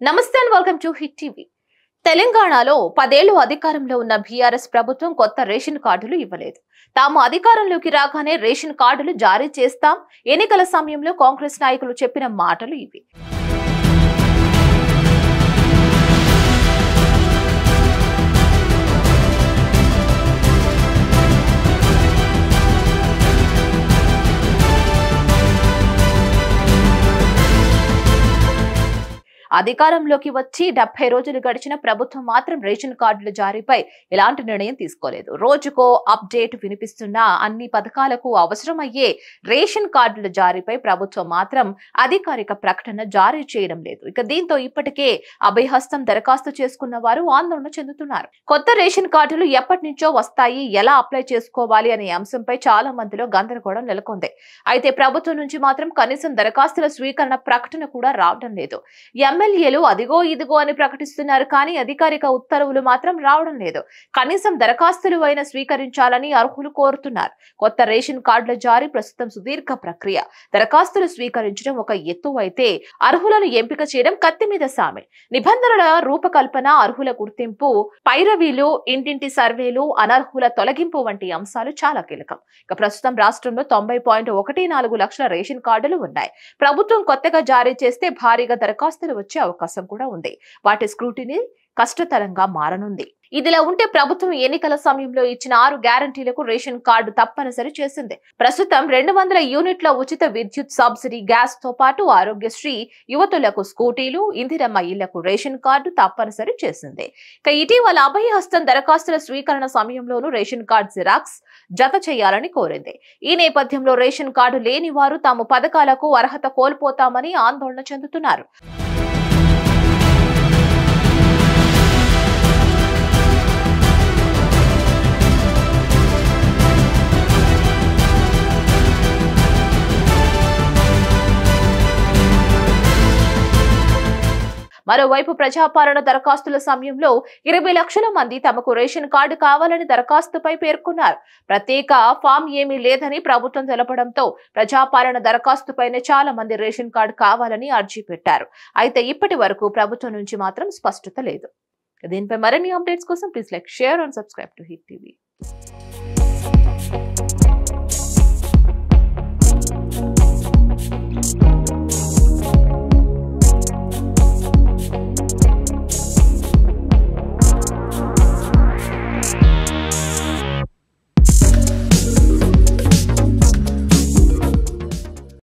నమస్తే and welcome to hit TV. తెలంగాణలో 10 ఏళ్లు అధికారంలో ఉన్న బీఆర్ఎస్ ప్రభుత్వం కొత్త రేషన్ కార్డులు ఇవ్వలేదు. తాము అధికారంలోకి రాగానే రేషన్ కార్డులు జారీ చేస్తాం. ఎన్నికల సమయంలో కాంగ్రెస్ నాయకులు చెప్పిన మాటలు ఇవి. అధికారంలోకి వచ్చి 70 రోజులు గడిచిన ప్రభుత్వం మాత్రం రేషన్ కార్డుల జారీపై ఎలాంటి నిర్ణయం తీసుకోలేదు. రోజుకో అప్డేట్ వినిపిస్తున్న అన్ని పథకాలకు అవసరమయ్యే రేషన్ కార్డుల జారీపై ప్రభుత్వం మాత్రం అధికారిక ప్రకటన జారీ చేయడం లేదు. ఇక దీంతో ఇప్పటికే అభయహస్తం దరఖాస్తు చేసుకున్న వారు ఆందోళన చెందుతున్నారు. కొత్త రేషన్ కార్డులు ఎప్పటి నుంచో వస్తాయి, ఎలా అప్లై చేసుకోవాలి అనే అంశంపై చాలా మందిలో గందరగోళం నెలకొంది. అయితే ప్రభుత్వం నుంచి మాత్రం కనీసం దరఖాస్తుల స్వీకరణ ప్రకటన కూడా రావడం లేదు. ఎమ్మెల్యేలు అదిగో ఇదిగో అని ప్రకటిస్తున్నారు, కానీ అధికారిక ఉత్తర్వులు మాత్రం రావడం లేదు. కనీసం దరఖాస్తులు అయినా స్వీకరించాలని అర్హులు కోరుతున్నారు. కొత్త రేషన్ కార్డుల జారీ ప్రస్తుతం సుదీర్ఘ ప్రక్రియ. దరఖాస్తులు స్వీకరించడం ఒక ఎత్తు అయితే అర్హులను ఎంపిక చేయడం కత్తి మీద సామే. నిబంధనల రూపకల్పన, అర్హుల గుర్తింపు, పైరవీలు, ఇంటింటి సర్వేలు, అనర్హుల తొలగింపు వంటి అంశాలు చాలా కీలకం. ఇక ప్రస్తుతం రాష్ట్రంలో 90.14 లక్షల రేషన్ కార్డులు ఉన్నాయి. ప్రభుత్వం కొత్తగా జారీ చేస్తే భారీగా దరఖాస్తులు వచ్చే అవకాశం కూడా ఉంది. వాటి స్క్రూటినీ కష్టతరంగా మారనుంది. ఇదిలా ఉంటే ప్రభుత్వం ఎన్నికల సమయంలో ఇచ్చిన 6 గ్యారంటీలకు రేషన్ కార్డు తప్పనిసరి చేసింది. ప్రస్తుతం 200 యూనిట్ల ఉచిత విద్యుత్ సబ్సిడీ, గ్యాస్ తో పాటు ఆరోగ్యశ్రీ, యువతులకు స్కూటీలు, ఇందిరమ్మ ఇళ్లకు రేషన్ కార్డు తప్పనిసరి చేసింది. ఇక ఇటీవల అభయహస్తం దరఖాస్తుల స్వీకరణ సమయంలోనూ రేషన్ కార్డు జిరాక్స్ జత చేయాలని కోరింది. ఈ నేపథ్యంలో రేషన్ కార్డు లేని వారు తాము పథకాలకు అర్హత కోల్పోతామని ఆందోళన చెందుతున్నారు. మరోవైపు ప్రజాపాలన దరఖాస్తుల సమయంలో 20 లక్షల మంది తమకు రేషన్ కార్డు కావాలని దరఖాస్తుపై పేర్కొన్నారు. ప్రత్యేక ఫామ్ ఏమీ లేదని ప్రభుత్వం తెలపడంతో ప్రజాపాలన దరఖాస్తుపైనే చాలా మంది రేషన్ కార్డు కావాలని అర్జీ పెట్టారు. అయితే ఇప్పటి వరకు ప్రభుత్వం నుంచి మాత్రం స్పష్టత లేదు. దీనిపై మరిన్ని అప్డేట్స్ కోసం please like, share and subscribe to hit TV.